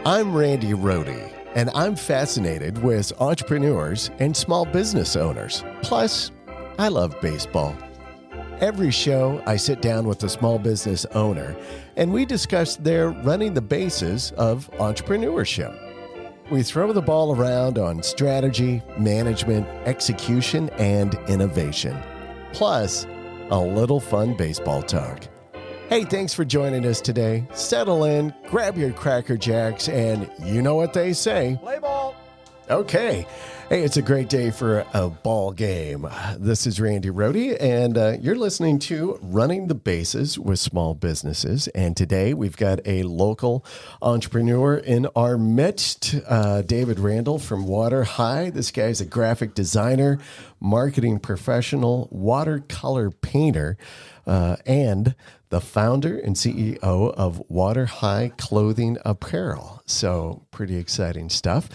I'm Randy Rohde, and I'm fascinated with entrepreneurs and small business owners. Plus, I love baseball. Every show, I sit down with a small business owner, and we discuss their running the bases of entrepreneurship. We throw the ball around on strategy, management, execution, and innovation. Plus, a little fun baseball talk. Hey, thanks for joining us today. Settle in, grab your Cracker Jacks, and you know what they say. Play ball. Okay. Hey, it's a great day for a ball game. This is Randy Rohde, and you're listening to Running the Bases with Small Businesses. And today we've got a local entrepreneur in our midst, David Randall from WaterHigh. This guy's a graphic designer, marketing professional, watercolor painter, and the founder and CEO of WaterHigh Clothing Apparel. So pretty exciting stuff.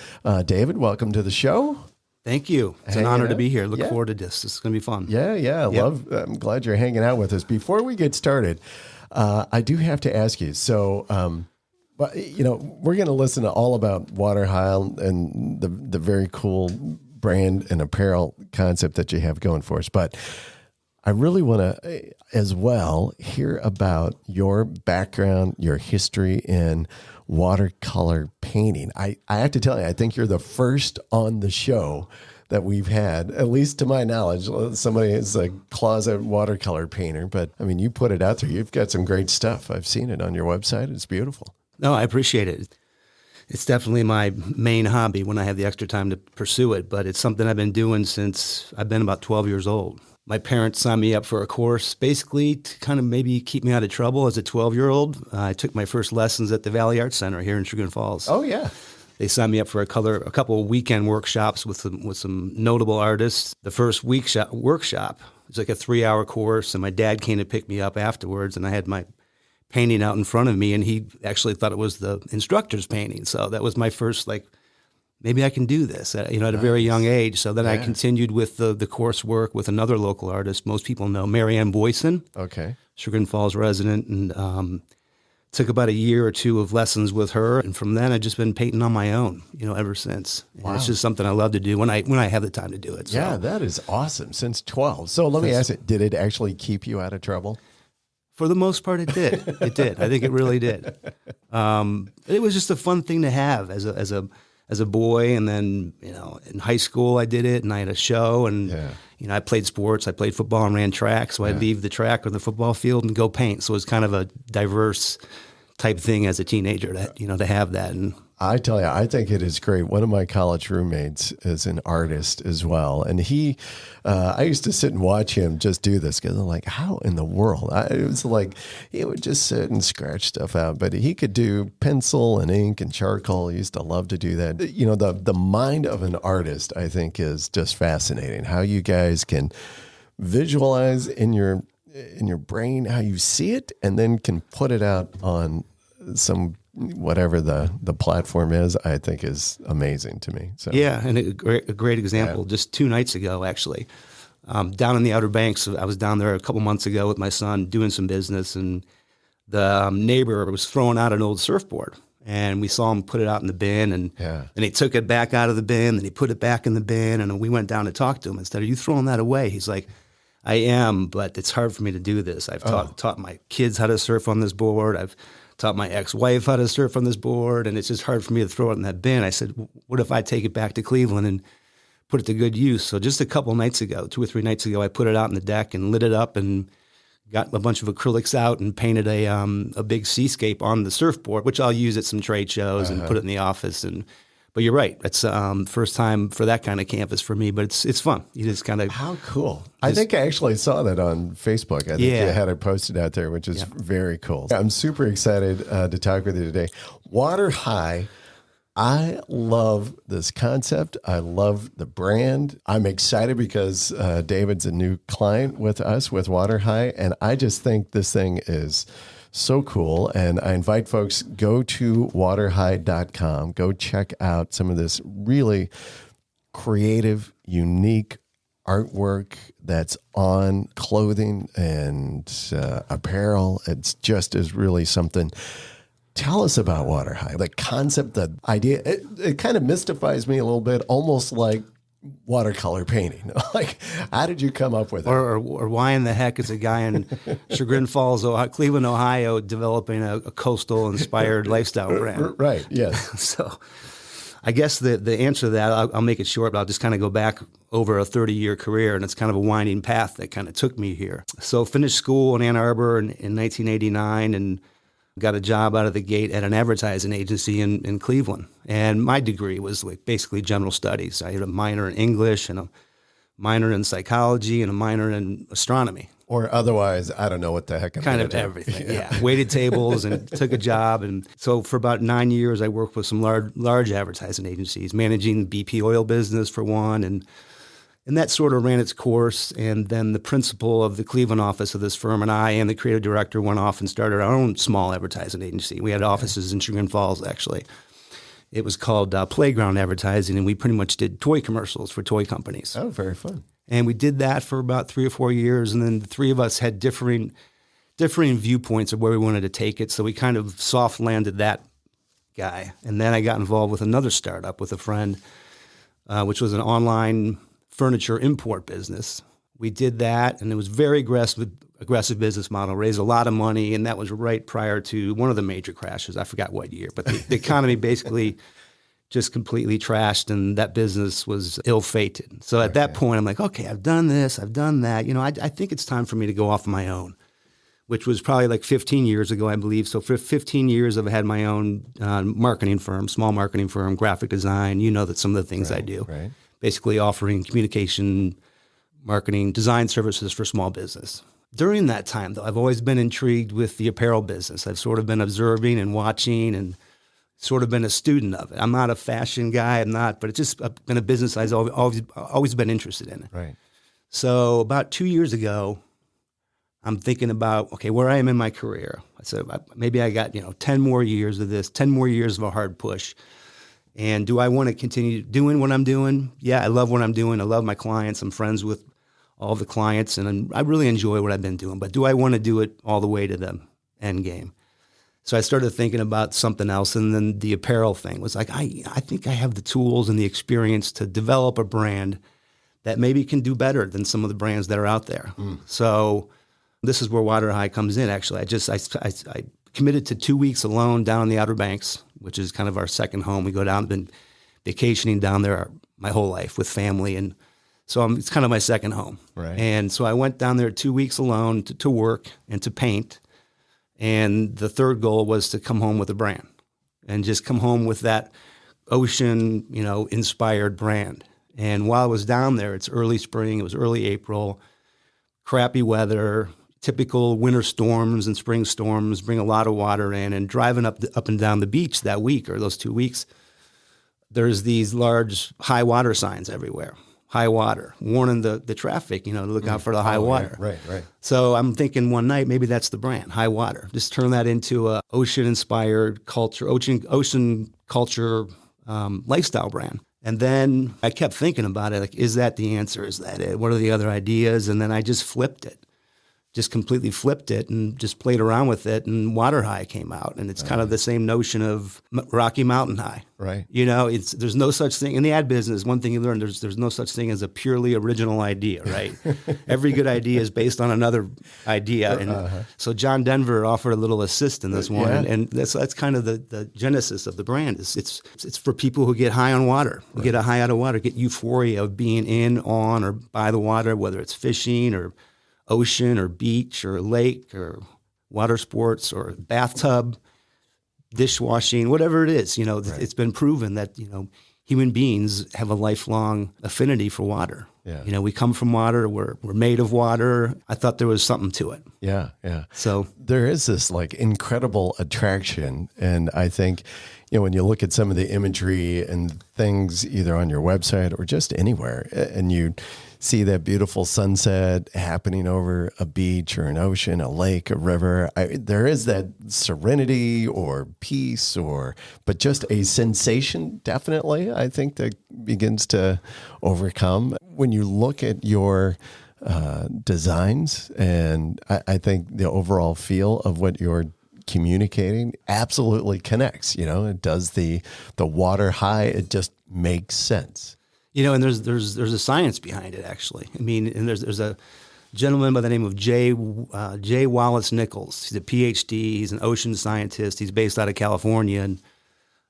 David, welcome to the show. Thank you. It's an honor to be here. Look forward to this. This is going to be fun. Yeah. I'm glad you're hanging out with us. Before we get started, I do have to ask you. So, we're going to listen to all about WaterHigh and the very cool brand and apparel concept that you have going for us. But I really want to, as well, hear about your background, your history in watercolor painting. I have to tell you, I think you're the first on the show that we've had, at least to my knowledge. Somebody is a closet watercolor painter, but I mean, you put it out there. You've got some great stuff. I've seen it on your website. It's beautiful. No, I appreciate it. It's definitely my main hobby when I have the extra time to pursue it, but it's something I've been doing since I've been about 12 years old. My parents signed me up for a course basically to kind of maybe keep me out of trouble as a 12-year-old. I took my first lessons at the Valley Arts Center here in Sugar Falls. Oh, yeah. They signed me up for a couple of weekend workshops with some notable artists. The first workshop was like a 3-hour course, and my dad came to pick me up afterwards, and I had my painting out in front of me, and he actually thought it was the instructor's painting. So that was my first, maybe I can do this, at a very young age. So then I continued with the coursework with another local artist. Most people know Marianne Boyson. Okay. Sugar Falls resident, and took about a year or two of lessons with her. And from then I've just been painting on my own, ever since. Wow. It's just something I love to do when I have the time to do it. So. Yeah, that is awesome. Since 12. So let me ask you, did it actually keep you out of trouble? For the most part, it did. It did. I think it really did. It was just a fun thing to have as a boy, and then in high school I did it, and I had a show, and I played sports. I played football and ran track, so I'd leave the track or the football field and go paint. So it was kind of a diverse type thing as a teenager to have that. And I tell you, I think it is great. One of my college roommates is an artist as well, and I used to sit and watch him just do this because I'm like, how in the world? It was like he would just sit and scratch stuff out, but he could do pencil and ink and charcoal. He used to love to do that. The mind of an artist, I think, is just fascinating. How you guys can visualize in your brain how you see it, and then can put it out on whatever the platform is, I think is amazing to me. So yeah, and a great example. Just 2 nights ago, actually, down in the Outer Banks. I was down there a couple months ago with my son doing some business, and the neighbor was throwing out an old surfboard, and we saw him put it out in the bin, and he took it back out of the bin, and he put it back in the bin, and we went down to talk to him. Instead, are you throwing that away? He's like, I am, but it's hard for me to do this. I've taught my kids how to surf on this board. I've taught my ex-wife how to surf on this board, and it's just hard for me to throw it in that bin. I said, what if I take it back to Cleveland and put it to good use? So just a couple nights ago, 2 or 3 nights ago, I put it out on the deck and lit it up and got a bunch of acrylics out and painted a big seascape on the surfboard, which I'll use at some trade shows and put it in the office. But you're right. It's first time for that kind of canvas for me, but it's fun. You just kind of... How cool. I think I actually saw that on Facebook. I think you had it posted out there, which is very cool. I'm super excited to talk with you today. WaterHigh, I love this concept. I love the brand. I'm excited because David's a new client with us with WaterHigh, and I just think this thing is so cool. And I invite folks, go to waterhigh.com, go check out some of this really creative, unique artwork that's on clothing and apparel. It's just is really something Tell us about WaterHigh, the concept, the idea. It kind of mystifies me a little bit, almost like watercolor painting. Like, how did you come up with it? Or why in the heck is a guy in Chagrin Falls, Cleveland, Ohio, developing a coastal inspired lifestyle brand? Right. Yes. So I guess the answer to that, I'll make it short, but I'll just kind of go back over a 30-year career, and it's kind of a winding path that kind of took me here. So finished school in Ann Arbor in 1989 and got a job out of the gate at an advertising agency in Cleveland. And my degree was like basically general studies. I had a minor in English and a minor in psychology and a minor in astronomy. Or otherwise, I don't know what the heck I'm kind of do. everything, yeah. Waited tables and took a job. And so for about 9 years, I worked with some large advertising agencies, managing the BP oil business for one. And that sort of ran its course. And then the principal of the Cleveland office of this firm and I and the creative director went off and started our own small advertising agency. We had offices in Chagrin Falls, actually. It was called Playground Advertising, and we pretty much did toy commercials for toy companies. Oh, very fun. And we did that for about 3 or 4 years, and then the three of us had differing viewpoints of where we wanted to take it, so we kind of soft landed that guy. And then I got involved with another startup with a friend, which was an online furniture import business. We did that, and it was very aggressive business model, raised a lot of money, and that was right prior to one of the major crashes. I forgot what year, but the economy basically just completely trashed, and that business was ill-fated. So at that point, I'm like, okay, I've done this, I've done that. You know, I think it's time for me to go off on my own, which was probably like 15 years ago, I believe. So for 15 years, I've had my own marketing firm, small marketing firm, graphic design. You know that some of the things I do. Right. Basically offering communication, marketing, design services for small business. During that time, though, I've always been intrigued with the apparel business. I've sort of been observing and watching and sort of been a student of it. I'm not a fashion guy, but it's just been a business I've always been interested in. Right. So about 2 years ago, I'm thinking about, okay, where I am in my career. I said, maybe I got, 10 more years of this, 10 more years of a hard push. And do I want to continue doing what I'm doing? Yeah, I love what I'm doing. I love my clients. I'm friends with all the clients, and I really enjoy what I've been doing. But do I want to do it all the way to the end game? So I started thinking about something else, and then the apparel thing was like, I think I have the tools and the experience to develop a brand that maybe can do better than some of the brands that are out there. So this is where WaterHigh comes in, actually. I committed to 2 weeks alone down in the Outer Banks, which is kind of our second home. We go down, been vacationing down there my whole life with family, and so it's kind of my second home. Right. And so I went down there 2 weeks alone to work and to paint. And the third goal was to come home with a brand and just come home with that ocean, inspired brand. And while I was down there, it's early spring, it was early April, crappy weather, typical winter storms and spring storms bring a lot of water in. And driving up and down the beach that week or those 2 weeks, there's these large high water signs everywhere. High water, warning the traffic, to look out for the high water. Right. So I'm thinking one night, maybe that's the brand, high water. Just turn that into a ocean-inspired culture, ocean culture lifestyle brand. And then I kept thinking about it, like, is that the answer? Is that it? What are the other ideas? And then I just flipped it. Just completely flipped it and just played around with it, and WaterHigh came out, and it's kind of the same notion of Rocky Mountain High. Right. There's no such thing in the ad business. One thing you learn, there's no such thing as a purely original idea, right? Every good idea is based on another idea, and so John Denver offered a little assist in this one, and that's kind of the genesis of the brand. It's for people who get high on water, who get a high out of water, get euphoria of being in, on, or by the water, whether it's fishing or ocean or beach or lake or water sports or bathtub, dishwashing, whatever it is. It's been proven that, human beings have a lifelong affinity for water. Yeah. We come from water. We're made of water. I thought there was something to it. Yeah. So there is this incredible attraction. And I think, when you look at some of the imagery and things either on your website or just anywhere, and you see that beautiful sunset happening over a beach or an ocean, a lake, a river, there is that serenity or peace but just a sensation, definitely, I think, that begins to overcome. When you look at your designs, and I think the overall feel of what you're communicating absolutely connects. It does the WaterHigh. It just makes sense. And there's a science behind it, actually. I mean, and there's a gentleman by the name of J. Wallace Nichols. He's a PhD. He's an ocean scientist. He's based out of California, and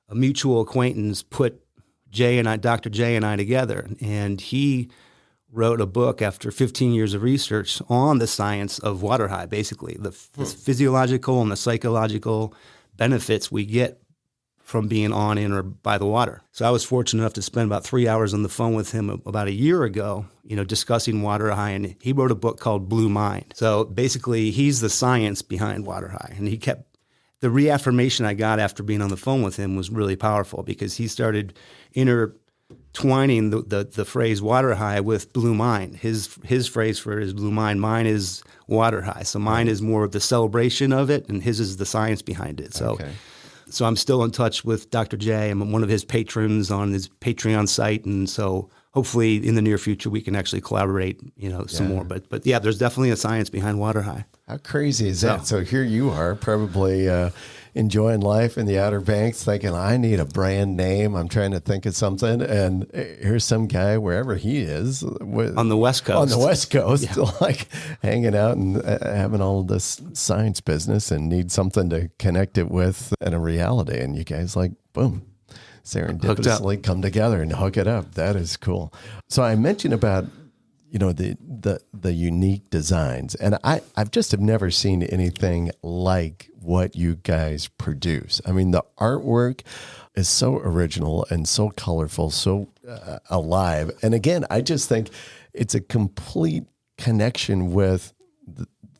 a mutual acquaintance put Dr. J and I together, and he wrote a book after 15 years of research on the science of WaterHigh, basically the physiological and the psychological benefits we get from being on, in, or by the water. So I was fortunate enough to spend about 3 hours on the phone with him about a year ago, discussing WaterHigh, and he wrote a book called Blue Mind. So basically, he's the science behind WaterHigh, and the reaffirmation I got after being on the phone with him was really powerful, because he started intertwining the phrase WaterHigh with Blue Mind. His phrase for it is Blue Mind. Mine is WaterHigh. So mine is more of the celebration of it, and his is the science behind it. So. Okay. So I'm still in touch with Dr. J. I'm one of his patrons on his Patreon site, and so hopefully in the near future we can actually collaborate, some more. But yeah, there's definitely a science behind WaterHigh. How crazy is that? So here you are, probably enjoying life in the Outer Banks, thinking, I need a brand name. I'm trying to think of something, and here's some guy wherever he is on the West Coast. Like hanging out and having all of this science business, and need something to connect it with in a reality. And you guys boom, serendipitously come together and hook it up. That is cool. So I mentioned about the unique designs, and I've just have never seen anything like what you guys produce. I mean, the artwork is so original and so colorful, so alive. And again, I just think it's a complete connection with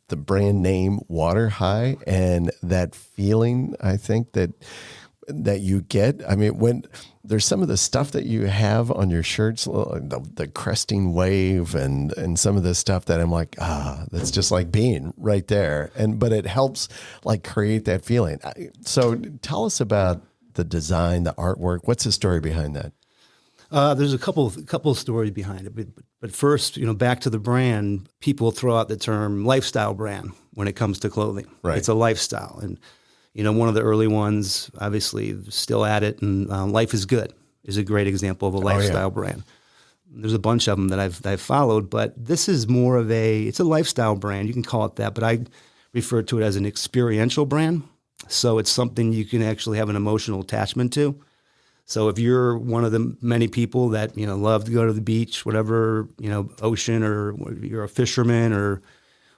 the brand name WaterHigh, and that feeling, I think, that you get. I mean, when there's some of the stuff that you have on your shirts, the cresting wave and some of the stuff that I'm like, that's just like being right there. But it helps create that feeling. So tell us about the design, the artwork. What's the story behind that? There's a couple of stories behind it. But first, back to the brand, people throw out the term lifestyle brand when it comes to clothing. Right. It's a lifestyle. And one of the early ones, obviously, still at it, and Life is Good is a great example of a lifestyle brand. There's a bunch of them that I've followed, but this is more of it's a lifestyle brand. You can call it that, but I refer to it as an experiential brand. So it's something you can actually have an emotional attachment to. So if you're one of the many people that love to go to the beach, whatever ocean, or you're a fisherman or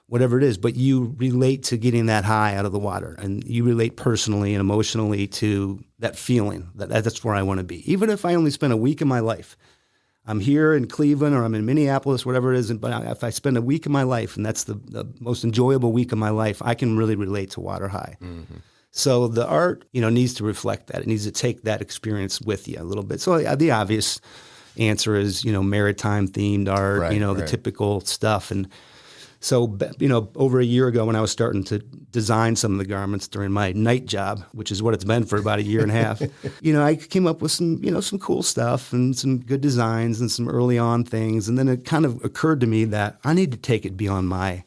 whatever it is, but you relate to getting that high out of the water, and you relate personally and emotionally to that feeling, that's where I want to be. Even if I only spend a week in my life, I'm here in Cleveland or I'm in Minneapolis, whatever it is, but if I spend a week in my life, and that's the most enjoyable week of my life, I can really relate to WaterHigh. Mm-hmm. So the art, needs to reflect that. It needs to take that experience with you a little bit. So the obvious answer is, maritime themed art, the typical stuff. And so, over a year ago when I was starting to design some of the garments during my night job, which is what it's been for about a year and a half, I came up with some cool stuff and some good designs and some early on things. And then it kind of occurred to me that I need to take it beyond my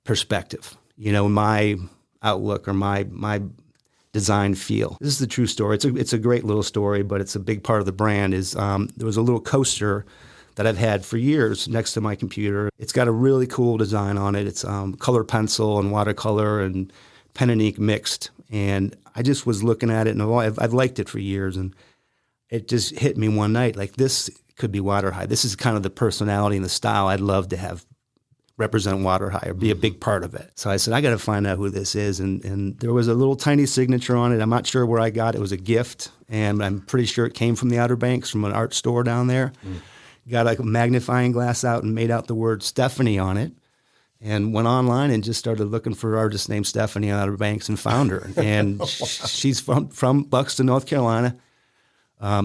perspective, my outlook or my design feel. This is the true story. It's a great little story, but it's a big part of the brand. Is there was a little coaster that I've had for years next to my computer. It's got a really cool design on it. It's color pencil and watercolor and pen and ink mixed. And I just was looking at it, and I've liked it for years. And it just hit me one night, this could be WaterHigh. This is kind of the personality and the style I'd love to have represent WaterHigh or be a big part of it. So I said, I got to find out who this is. And there was a little tiny signature on it. I'm not sure where I got it. It was a gift, and I'm pretty sure it came from the Outer Banks, from an art store down there. Got a magnifying glass out and made out the word Stephanie on it, and went online and just started looking for an artist named Stephanie on Outer Banks and found her. And she's from Buxton, North Carolina.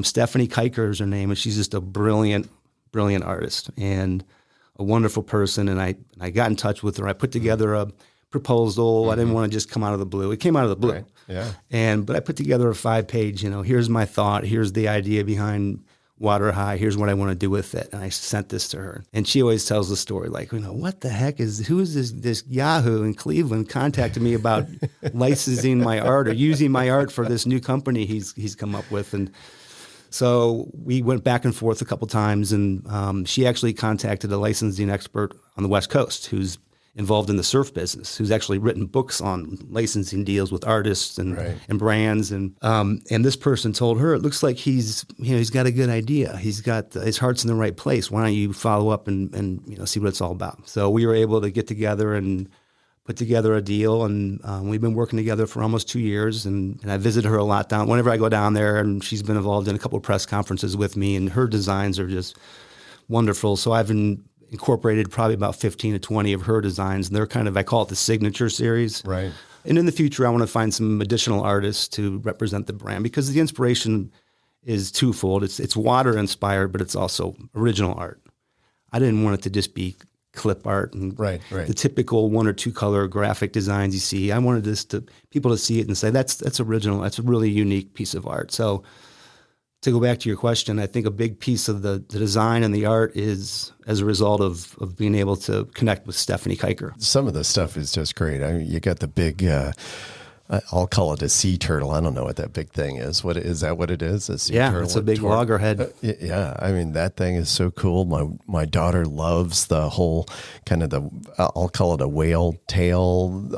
Stephanie Kiker is her name, and she's just a brilliant artist and a wonderful person. And I got in touch with her. I put together a proposal. I didn't want to just come out of the blue. It came out of the blue. Right. Yeah. But I put together a 5-page, here's my thought. Here's the idea behind WaterHigh. Here's what I want to do with it. And I sent this to her. And she always tells the story like, what the heck who is this Yahoo in Cleveland contacted me about licensing my art or using my art for this new company he's come up with. And so we went back and forth a couple times, and she actually contacted a licensing expert on the West Coast who's involved in the surf business, who's actually written books on licensing deals with artists and brands. And this person told her, it looks like he's got a good idea. He's got his heart's in the right place. Why don't you follow up and see what it's all about? So we were able to get together and put together a deal, and we've been working together for almost 2 years. And I visit her a lot whenever I go down there, and she's been involved in a couple of press conferences with me, and her designs are just wonderful. So I've incorporated probably about 15 to 20 of her designs, and they're kind of, I call it the signature series. Right. And in the future, I want to find some additional artists to represent the brand, because the inspiration is twofold. It's water inspired, but it's also original art. I didn't want it to just be clip art and the typical 1 or 2 color graphic designs you see. I wanted people to see it and say, that's original. That's a really unique piece of art. So to go back to your question, I think a big piece of the design and the art is as a result of being able to connect with Stephanie Kiker. Some of the stuff is just great. I mean, you got the big, I'll call it a sea turtle. I don't know what that big thing is. What is that? What it is? A sea turtle? It's a big loggerhead. Yeah, I mean that thing is so cool. My daughter loves the whole kind of I'll call it a whale tail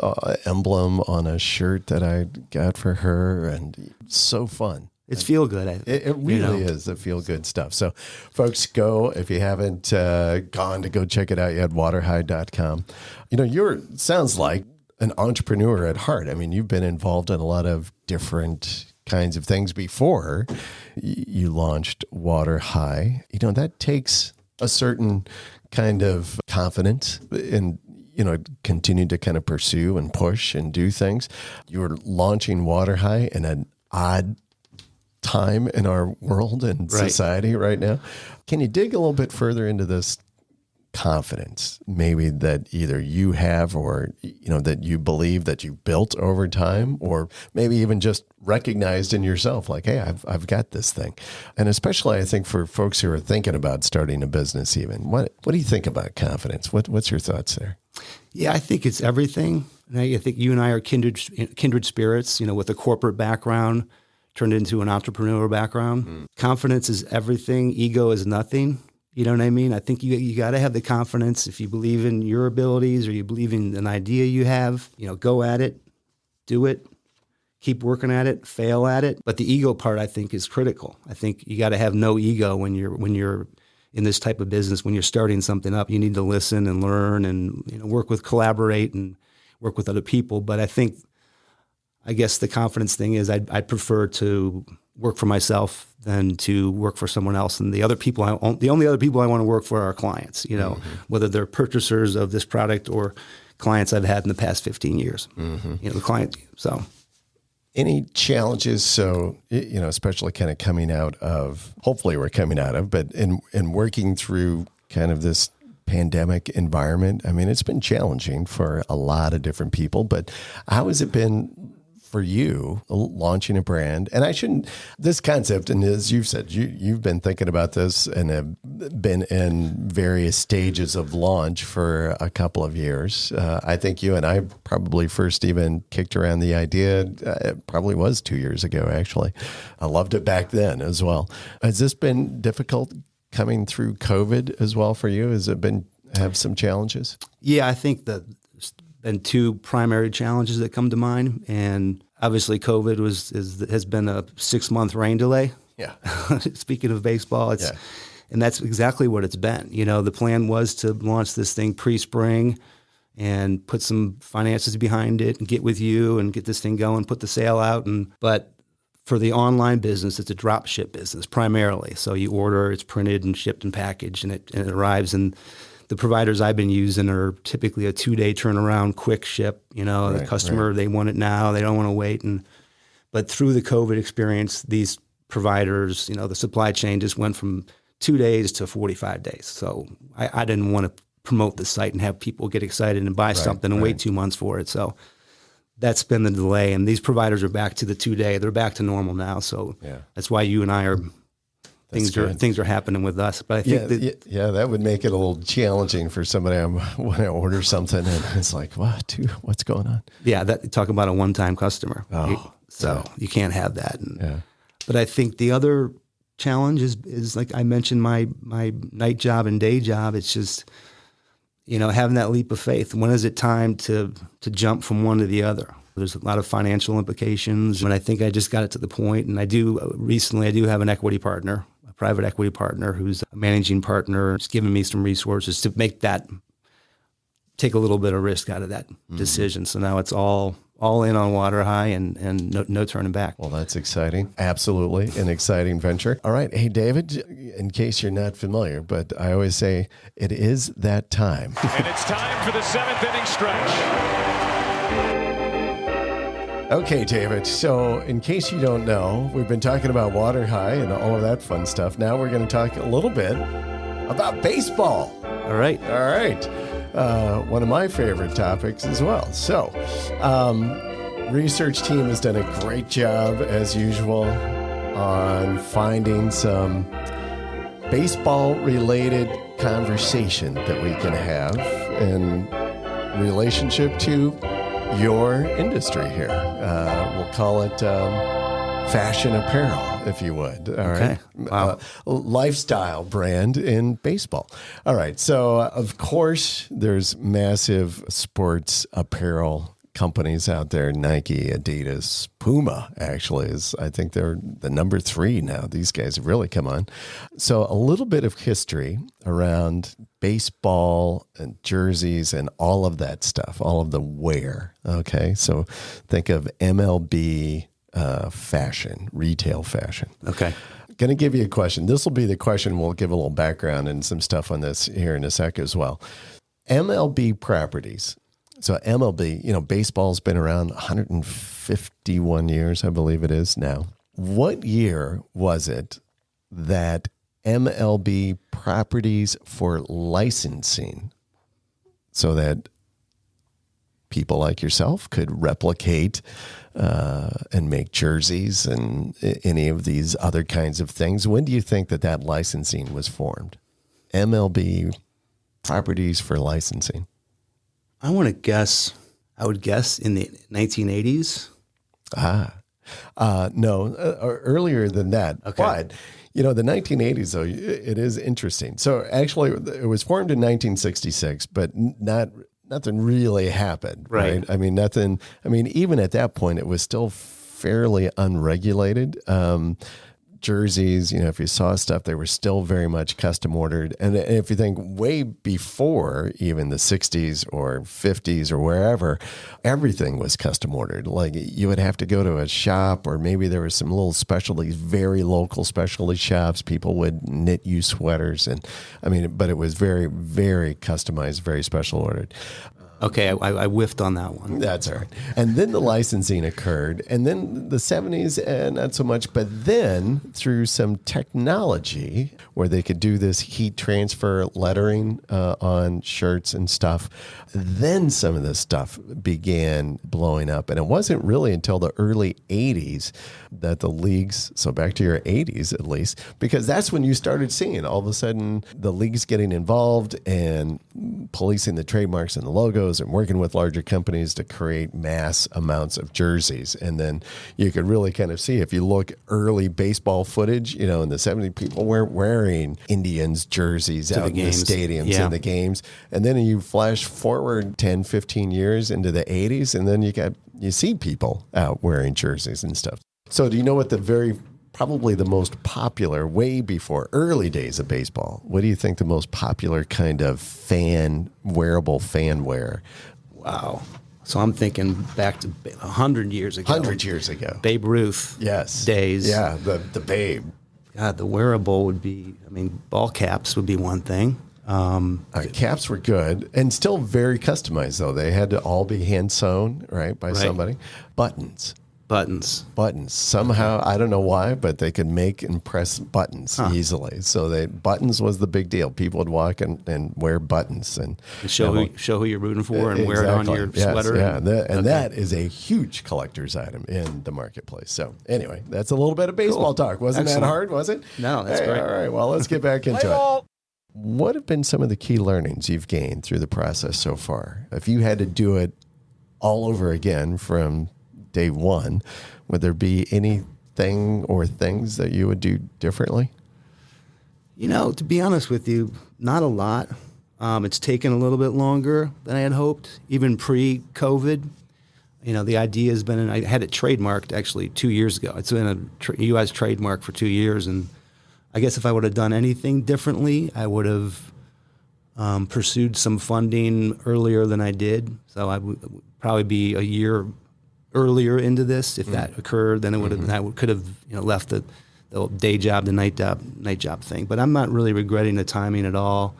emblem on a shirt that I got for her, and it's so fun. It's feel good. It really is the feel good stuff. So folks, go, if you haven't gone to go check it out yet, waterhigh.com. Sounds like an entrepreneur at heart. I mean, you've been involved in a lot of different kinds of things before you launched WaterHigh. That takes a certain kind of confidence in continue to kind of pursue and push and do things. You're launching WaterHigh in an odd time in our world and society right now. Can you dig a little bit further into this confidence, maybe that either you have or, that you believe that you built over time, or maybe even just recognized in yourself, like, hey, I've got this thing. And especially I think for folks who are thinking about starting a business even, what do you think about confidence? What's your thoughts there? Yeah, I think it's everything. And I think you and I are kindred spirits, with a corporate background turned into an entrepreneurial background. Confidence is everything. Ego is nothing. You know what I mean? I think you got to have the confidence. If you believe in your abilities or you believe in an idea you have, go at it, do it, keep working at it, fail at it. But the ego part, I think, is critical. I think you got to have no ego when you're in this type of business. When you're starting something up, you need to listen and learn and collaborate and work with other people. But I guess the confidence thing is I'd prefer to work for myself than to work for someone else. And the only other people I want to work for are clients, whether they're purchasers of this product or clients I've had in the past 15 years, the client. So any challenges? So, especially kind of hopefully we're coming out of, but in working through kind of this pandemic environment, I mean, it's been challenging for a lot of different people, but how has it been for you launching a brand? And this concept, and as you've said, you've been thinking about this and have been in various stages of launch for a couple of years. I think you and I probably first even kicked around the idea, it probably was 2 years ago, actually. I loved it back then as well. Has this been difficult coming through COVID as well for you? Has it have some challenges? Yeah, I think that been 2 primary challenges that come to mind, and obviously COVID has been a 6-month rain delay. Yeah. Speaking of baseball, and that's exactly what it's been. The plan was to launch this thing pre-spring and put some finances behind it and get with you and get this thing going, put the sale out, but for the online business, it's a drop ship business primarily. So you order, it's printed and shipped and packaged, and it arrives. And the providers I've been using are typically a 2-day turnaround, quick ship. The customer, they want it now. They don't want to wait. But through the COVID experience, these providers, the supply chain just went from 2 days to 45 days. So I didn't want to promote the site and have people get excited and buy something and wait 2 months for it. So that's been the delay. And these providers are back to the 2-day. They're back to normal now. So that's why you and I are things are happening with us. But I think that would make it a little challenging for somebody when I order something and it's like, what, dude, what's going on? Yeah, talk about a one-time customer. So you can't have that. But I think the other challenge is like I mentioned, my night job and day job. It's just, having that leap of faith. When is it time to jump from one to the other? There's a lot of financial implications, and I think I just got it to the point. And I do have an equity partner, a private equity partner, who's a managing partner. It's given me some resources to take a little bit of risk out of that decision. So now it's all in on WaterHigh and no turning back. Well, that's exciting. Absolutely an exciting venture. All right. Hey, David, in case you're not familiar, but I always say it is that time. And it's time for the 7th inning stretch. Okay, David. So in case you don't know, we've been talking about WaterHigh and all of that fun stuff. Now we're going to talk a little bit about baseball. All right. One of my favorite topics as well. So, research team has done a great job, as usual, on finding some baseball-related conversation that we can have in relationship to your industry here. We'll call it fashion apparel, if you would. All right. Wow. Lifestyle brand in baseball. All right. So, of course, there's massive sports apparel companies out there. Nike, Adidas, Puma, actually, I think they're the number 3 now. These guys have really come on. So a little bit of history around baseball and jerseys and all of that stuff, all of the wear. Okay. So think of MLB fashion, retail fashion. Okay. Going to give you a question. This will be the question. We'll give a little background and some stuff on this here in a sec as well. MLB properties. So MLB, baseball's been around 151 years, I believe it is now. What year was it that MLB properties for licensing, so that people like yourself could replicate and make jerseys and any of these other kinds of things? When do you think that licensing was formed? MLB properties for licensing. I would guess in the 1980s. No, earlier than that. Okay. But, the 1980s, though, it is interesting. So actually, it was formed in 1966, but nothing really happened. Right. I mean, nothing. I mean, even at that point, it was still fairly unregulated. Jerseys, if you saw stuff, they were still very much custom ordered. And if you think way before even the 60s or 50s or wherever, everything was custom ordered. Like you would have to go to a shop, or maybe there was some little specialties, very local specialty shops. People would knit you sweaters. But it was very, very customized, very special ordered. Okay, I whiffed on that one. That's all right. And then the licensing occurred, and then the 70s, not so much, but then through some technology where they could do this heat transfer lettering on shirts and stuff, then some of this stuff began blowing up. And it wasn't really until the early 80s that the leagues, so back to your 80s at least, because that's when you started seeing all of a sudden the leagues getting involved and policing the trademarks and the logos and working with larger companies to create mass amounts of jerseys. And then you could really kind of see, if you look early baseball footage, in the 70s, people weren't wearing Indians jerseys out in the stadiums and the games. And then you flash forward 10, 15 years into the 80s, and then you see people out wearing jerseys and stuff. So do you know what probably the most popular, way before early days of baseball, what do you think the most popular kind of wearable fan wear? Wow. So I'm thinking back to 100 years ago. 100 years ago. Babe Ruth days. Yeah, the Babe. God, the wearable would be, ball caps would be one thing. Caps were good and still very customized, though. They had to all be hand sewn, right, by somebody. Buttons. Buttons. Somehow, I don't know why, but they could make and press buttons easily. So buttons was the big deal. People would walk and wear buttons and show who you're rooting for and wear it on your sweater. Yeah, that is a huge collector's item in the marketplace. So anyway, that's a little bit of baseball talk. Wasn't that hard, was it? No, that's great. All right, well, let's get back into it. What have been some of the key learnings you've gained through the process so far? If you had to do it all over again from day one, would there be anything or things that you would do differently? To be honest with you, not a lot. It's taken a little bit longer than I had hoped, even pre-COVID. The idea has been, and I had it trademarked actually 2 years ago. It's been a US trademark for 2 years, and I guess if I would have done anything differently, I would have pursued some funding earlier than I did. So I would probably be a year earlier into this. If that occurred, then it would have. I could have left the day job, the night job thing. But I'm not really regretting the timing at all.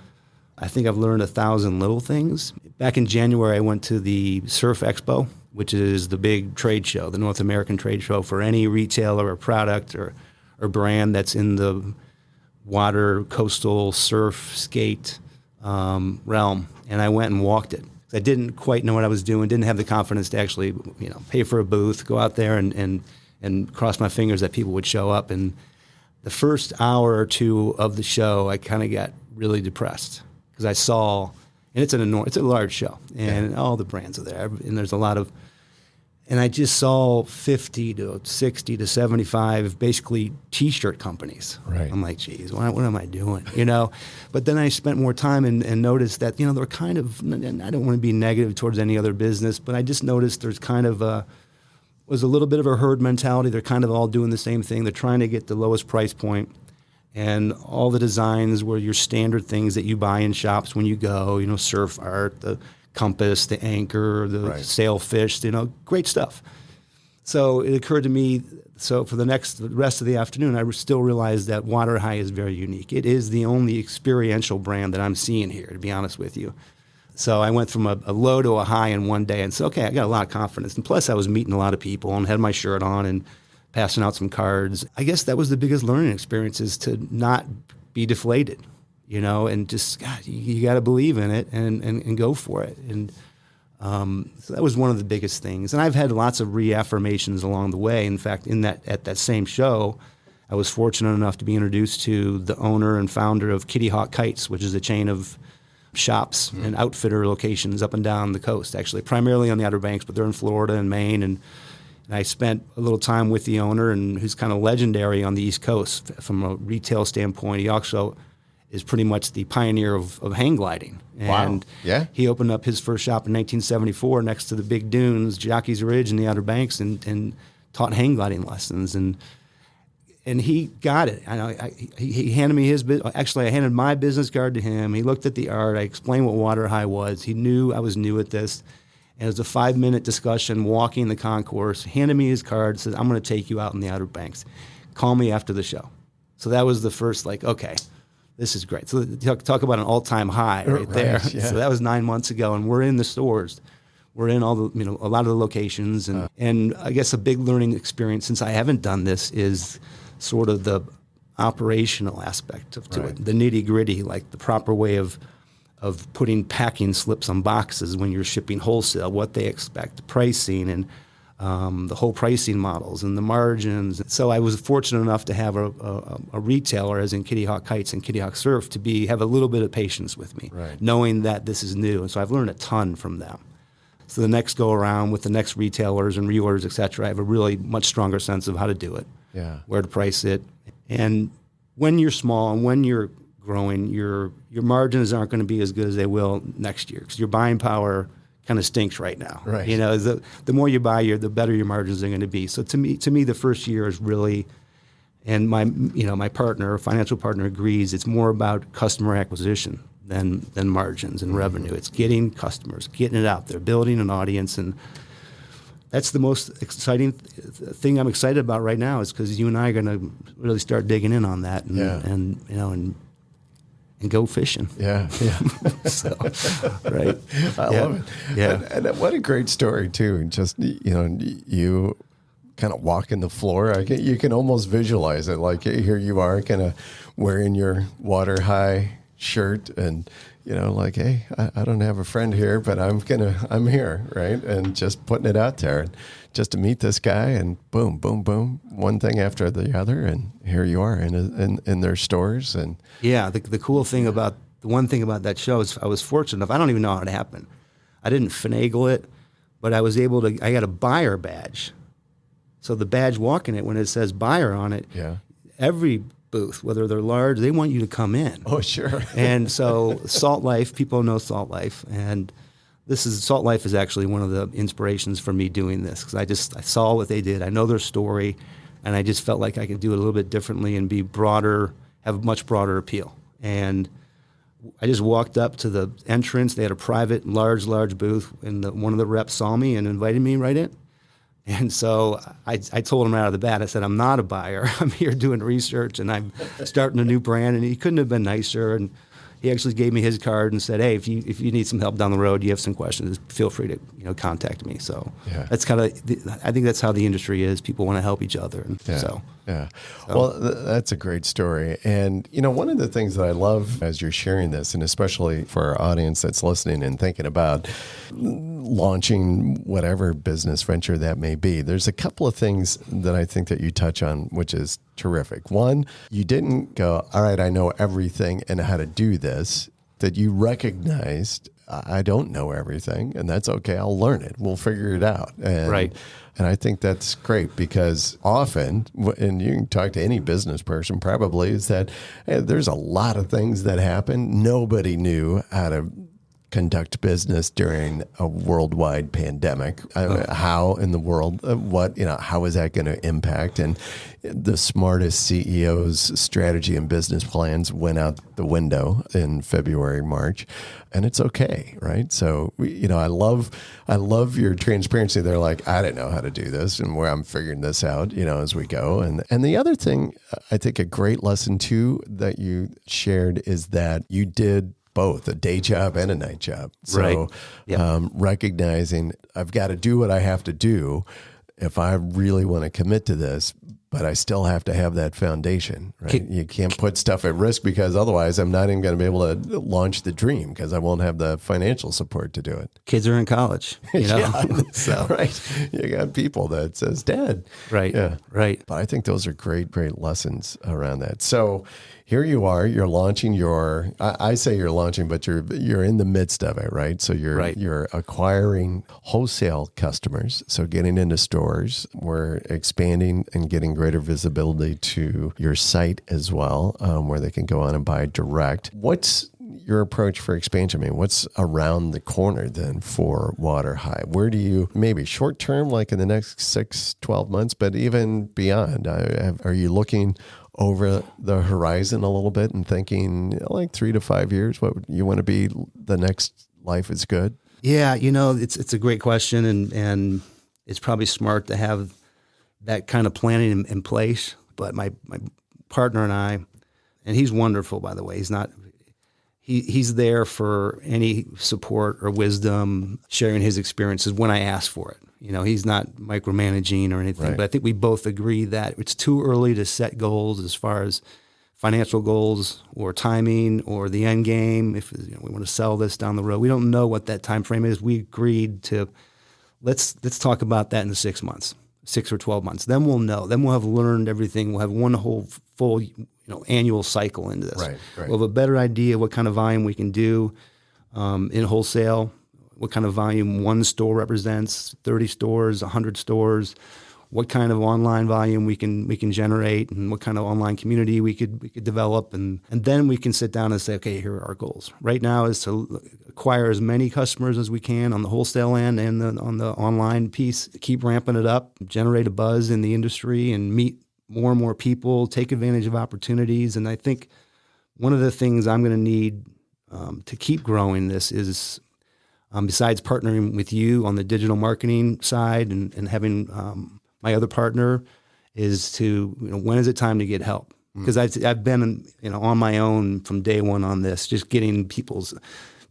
I think I've learned 1,000 little things. Back in January, I went to the Surf Expo, which is the big trade show, the North American trade show for any retailer or product or brand that's in the water, coastal, surf, skate realm. And I went and walked it. I didn't quite know what I was doing, didn't have the confidence to actually, pay for a booth, go out there and cross my fingers that people would show up. And the first hour or two of the show, I kind of got really depressed because I saw, and it's a large show, and all the brands are there, and there's a lot of, and I just saw 50 to 60 to 75 basically T-shirt companies. Right. I'm like, geez, what am I doing? But then I spent more time and noticed that, they're kind of, and I don't want to be negative towards any other business, but I just noticed there's kind of was a little bit of a herd mentality. They're kind of all doing the same thing. They're trying to get the lowest price point. And all the designs were your standard things that you buy in shops when you go, surf art, the compass, the anchor, the sailfish, great stuff. So it occurred to me, for the rest of the afternoon, I still realized that WaterHigh is very unique. It is the only experiential brand that I'm seeing here, to be honest with you. So I went from a low to a high in one day and said, okay, I got a lot of confidence. And plus I was meeting a lot of people and had my shirt on and passing out some cards. I guess that was the biggest learning experience, is to not be deflated. And just, God, you got to believe in it and go for it. And so that was one of the biggest things. And I've had lots of reaffirmations along the way. In fact, at that same show, I was fortunate enough to be introduced to the owner and founder of Kitty Hawk Kites, which is a chain of shops and outfitter locations up and down the coast, actually, primarily on the Outer Banks, but they're in Florida and Maine. And I spent a little time with the owner, and who's kind of legendary on the East Coast from a retail standpoint. He also is pretty much the pioneer of hang gliding. And he opened up his first shop in 1974 next to the big dunes, Jockey's Ridge in the Outer Banks, and taught hang gliding lessons. And he got it. He handed me I handed my business card to him. He looked at the art. I explained what WaterHigh was. He knew I was new at this. And it was a 5-minute discussion, walking the concourse, handed me his card, said, I'm going to take you out in the Outer Banks. Call me after the show. So that was the first, okay, this is great. So talk about an all-time high right there. Yeah. So that was 9 months ago, and we're in the stores. We're in all the, a lot of the locations. And I guess a big learning experience, since I haven't done this, is sort of the operational aspect to it, the nitty-gritty, like the proper way of putting packing slips on boxes when you're shipping wholesale, what they expect, pricing, and the whole pricing models and the margins. So I was fortunate enough to have a retailer, as in Kitty Hawk Kites and Kitty Hawk Surf, to have a little bit of patience with me, knowing that this is new. And so I've learned a ton from them. So the next go around with the next retailers and reorders, et cetera, I have a really much stronger sense of how to do it, where to price it. And when you're small and when you're growing, your margins aren't going to be as good as they will next year, because your buying power kind of stinks right now. Right. The more you buy, the better your margins are going to be. So to me, the first year is really, and my financial partner agrees, it's more about customer acquisition than margins and revenue. It's getting customers, getting it out there, building an audience, and that's the most exciting thing I'm excited about right now, is because you and I are going to really start digging in on that and go fishing. Yeah. So, right. I love it. Yeah. And what a great story too. Just, you kind of walking the floor. You can almost visualize it. Like here you are kind of wearing your WaterHigh shirt and, like, hey, I don't have a friend here, but I'm here, right? And just putting it out there and just to meet this guy and boom, boom, boom, one thing after the other. And here you are in their stores. And yeah, the cool thing about, the one thing about that show is I was fortunate enough, I don't even know how it happened. I didn't finagle it, but I was able to, I got a buyer badge. So the badge walking it, when it says buyer on it, every booth, whether they're large, they want you to come in. Oh, sure. And so Salt Life, people know Salt Life. And Salt Life is actually one of the inspirations for me doing this, because I saw what they did. I know their story, and I just felt like I could do it a little bit differently and be broader, have a much broader appeal. And I just walked up to the entrance. They had a private, large booth, and one of the reps saw me and invited me right in. And so I told him right out of the bat, I said, I'm not a buyer. I'm here doing research, and I'm starting a new brand. And he couldn't have been nicer. And he actually gave me his card and said, hey, if you need some help down the road, you have some questions, feel free to contact me. So that's kind of, I think that's how the industry is. People want to help each other. And Well, that's a great story. And, one of the things that I love as you're sharing this, and especially for our audience that's listening and thinking about launching whatever business venture that may be, there's a couple of things that I think that you touch on, which is terrific. One, you didn't go, all right, I know everything and how to do this, that you recognized, I don't know everything, and that's okay. I'll learn it. We'll figure it out. And, right. And I think that's great, because often, and you can talk to any business person probably, is that there's a lot of things that happen. Nobody knew how to conduct business during a worldwide pandemic. How in the world, how is that going to impact? And the smartest CEOs' strategy and business plans went out the window in February, March, and it's okay, right? So, I love your transparency. They're like, I didn't know how to do this, and where I'm figuring this out, as we go. And the other thing, I think a great lesson too that you shared is that you did both a day job and a night job. So recognizing I've got to do what I have to do if I really want to commit to this, but I still have to have that foundation, right? You can't put stuff at risk, because otherwise I'm not even going to be able to launch the dream, because I won't have the financial support to do it. Kids are in college, So, right. You got people that says, Dad. Right. Yeah. Right. But I think those are great lessons around that. So here you are, you're launching I say you're launching, but you're in the midst of it, right? So you're acquiring wholesale customers. So getting into stores, we're expanding and getting greater visibility to your site as well, where they can go on and buy direct. What's your approach for expansion? I mean, what's around the corner then for WaterHigh? Where do you, maybe short term, like in the next 6-12 months, but even beyond, are you looking over the horizon a little bit and thinking like 3 to 5 years, what you want to be the next life is good? Yeah, it's a great question, and it's probably smart to have that kind of planning in place. But my partner and I, and he's wonderful, by the way. He's there for any support or wisdom, sharing his experiences when I ask for it. He's not micromanaging or anything, right. But I think we both agree that it's too early to set goals as far as financial goals or timing or the end game. If we want to sell this down the road, we don't know what that time frame is. We agreed to let's talk about that in 6 months, 6 or 12 months. Then we'll know. Then we'll have learned everything. We'll have one whole full annual cycle into this. Right. We'll have a better idea what kind of volume we can do in wholesale. What kind of volume one store represents, 30 stores, 100 stores, what kind of online volume we can generate, and what kind of online community we could develop, and then we can sit down and say, okay, here are our goals. Right now is to acquire as many customers as we can on the wholesale end and on the online piece, keep ramping it up, generate a buzz in the industry, and meet more and more people, take advantage of opportunities. And I think one of the things I'm going to need to keep growing this is, besides partnering with you on the digital marketing side and having my other partner, is to, when is it time to get help? Because I've been on my own from day one on this, just getting people's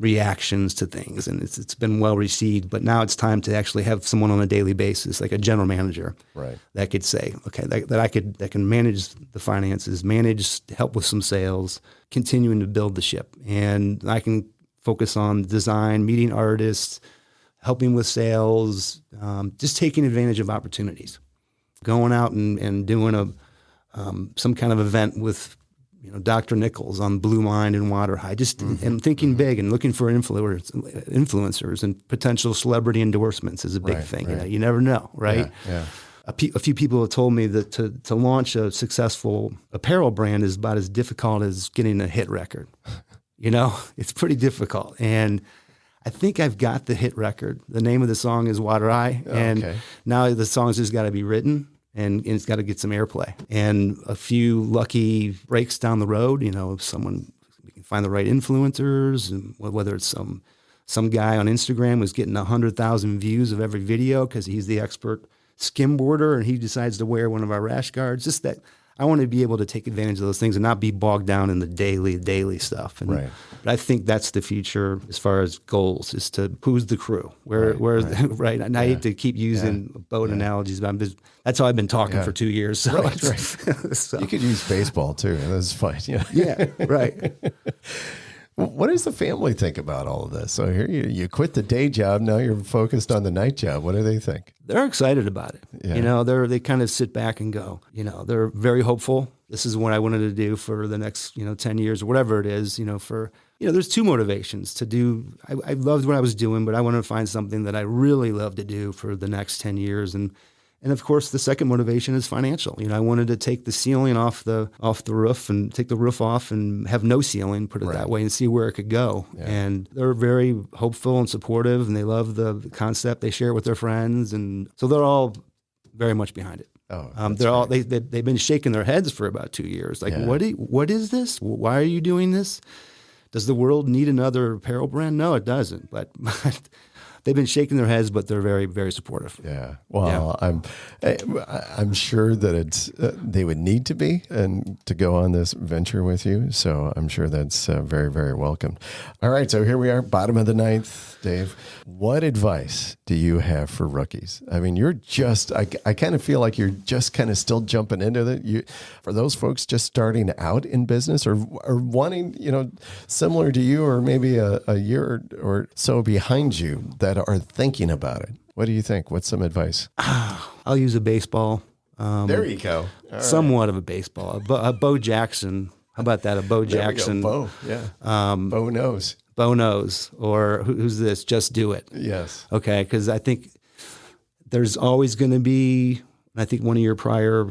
reactions to things, and it's been well received. But now it's time to actually have someone on a daily basis, like a general manager, Right. that could say, okay, that can manage the finances, help with some sales, continuing to build the ship, and I can focus on design, meeting artists, helping with sales, just taking advantage of opportunities, going out and doing some kind of event with, Dr. Nichols on Blue Mind and WaterHigh, just and thinking big and looking for influencers and potential celebrity endorsements is a big thing. Right. You never know, right? Yeah. A few people have told me that to launch a successful apparel brand is about as difficult as getting a hit record. It's pretty difficult. And I think I've got the hit record. The name of the song is WaterHigh. And now the song's just got to be written and it's got to get some airplay. And a few lucky breaks down the road, if someone, we can find the right influencers, and whether it's some guy on Instagram who's getting 100,000 views of every video because he's the expert skimboarder and he decides to wear one of our rash guards. Just that I want to be able to take advantage of those things and not be bogged down in the daily stuff. And Right. But I think that's the future as far as goals, is to who's the crew? Where's right? And I hate to keep using boat analogies, but that's how I've been talking for 2 years. So, Right. so You could use baseball too. That's fine. yeah, right. What does the family think about all of this? So here you quit the day job. Now you're focused on the night job. What do they think? They're excited about it. Yeah. They kind of sit back and go, they're very hopeful. This is what I wanted to do for the next, 10 years or whatever it is, there's two motivations to do. I loved what I was doing, but I wanted to find something that I really love to do for the next 10 years. And of course, the second motivation is financial. I wanted to take the ceiling off the roof and take the roof off and have no ceiling, put it that way, and see where it could go. Yeah. And they're very hopeful and supportive, and they love the concept. They share it with their friends, and so they're all very much behind it. They've been shaking their heads for about 2 years. Like, what is this? Why are you doing this? Does the world need another apparel brand? No, it doesn't. But they've been shaking their heads, but they're very, very supportive. Yeah. Well, I'm sure that it's they would need to be and to go on this venture with you. So I'm sure that's very, very welcome. All right. So here we are, bottom of the ninth, Dave. What advice do you have for rookies? I mean, you're just, I kind of feel like you're just kind of still jumping into it. For those folks just starting out in business or wanting, similar to you or maybe a year or so behind you that are thinking about it. What do you think? What's some advice? I'll use a baseball. There you go. Somewhat of a baseball. A Bo Jackson. How about that? A Bo Jackson. Bo, yeah. Bo knows. Bo knows. Or who's this? Just Do It. Yes. Okay, because I think there's always going to be, I think one of your prior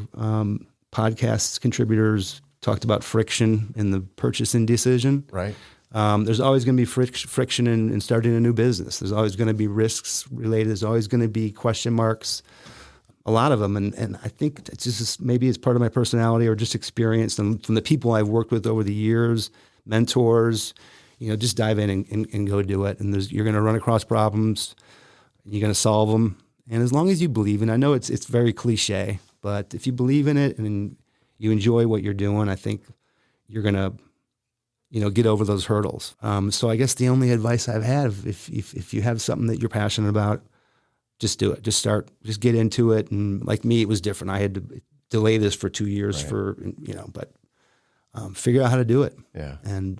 podcast contributors talked about friction in the purchasing decision. Right. There's always going to be friction in starting a new business. There's always going to be risks related. There's always going to be question marks, a lot of them. And I think it's just maybe it's part of my personality or just experience from the people I've worked with over the years, mentors, just dive in and go do it. And you're going to run across problems. You're going to solve them. And as long as you believe in it, I know it's very cliche, but if you believe in it and you enjoy what you're doing, I think you're going to get over those hurdles. So I guess the only advice I've had, if you have something that you're passionate about, just do it. Just get into it. And like me, it was different. I had to delay this for 2 years but figure out how to do it. Yeah. And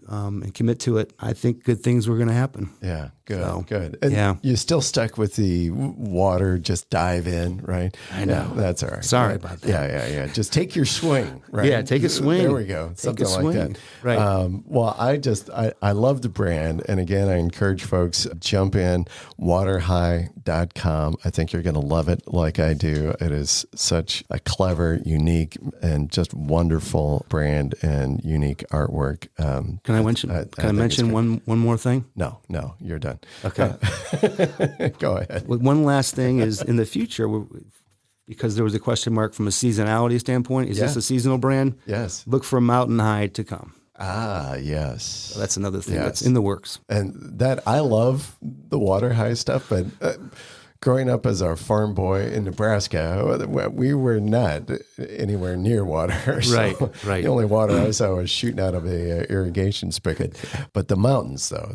commit to it. I think good things were going to happen. Yeah. Good. Good. And you still stuck with the water, just dive in, right? I know. Yeah, that's all right. Sorry about that. Yeah. Just take your swing, right? Yeah, take a swing. There we go. Something like that. Right. Well, I love the brand. And again, I encourage folks, jump in, waterhigh.com. I think you're going to love it like I do. It is such a clever, unique, and just wonderful brand and unique artwork. Can I mention one more thing? No, you're done. Okay. Go ahead. Well, one last thing is in the future, because there was a question mark from a seasonality standpoint, is this a seasonal brand? Yes. Look for Mountain High to come. Ah, yes. So that's another thing that's in the works. And that I love the WaterHigh stuff, but growing up as a farm boy in Nebraska, we were not anywhere near water. So right. The only water I saw was shooting out of a irrigation spigot. But the mountains, though,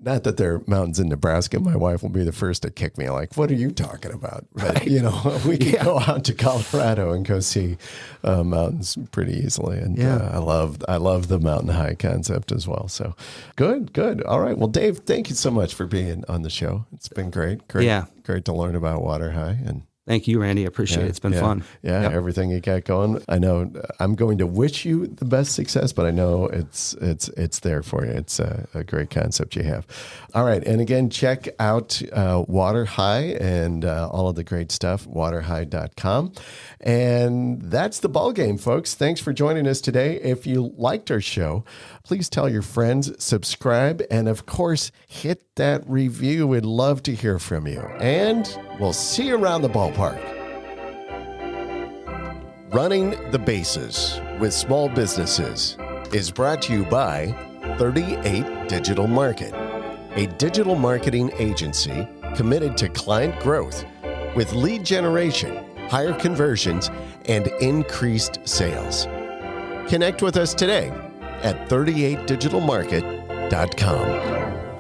Not that there are mountains in Nebraska. My wife will be the first to kick me. Like, what are you talking about? But, you know, we can go out to Colorado and go see mountains pretty easily. And I love the mountain high concept as well. So good. All right. Well, Dave, thank you so much for being on the show. It's been great. Great to learn about WaterHigh. And thank you, Randy. I appreciate it. It's been fun. Yeah, everything you got going. I know I'm going to wish you the best success, but I know it's there for you. It's a great concept you have. All right. And again, check out WaterHigh and all of the great stuff, waterhigh.com. And that's the ball game, folks. Thanks for joining us today. If you liked our show, please tell your friends, subscribe, and of course, hit that review. We'd love to hear from you. And we'll see you around the ballpark. Running the Bases with Small Businesses is brought to you by 38 Digital Market, a digital marketing agency committed to client growth with lead generation, higher conversions, and increased sales. Connect with us today at 38digitalmarket.com.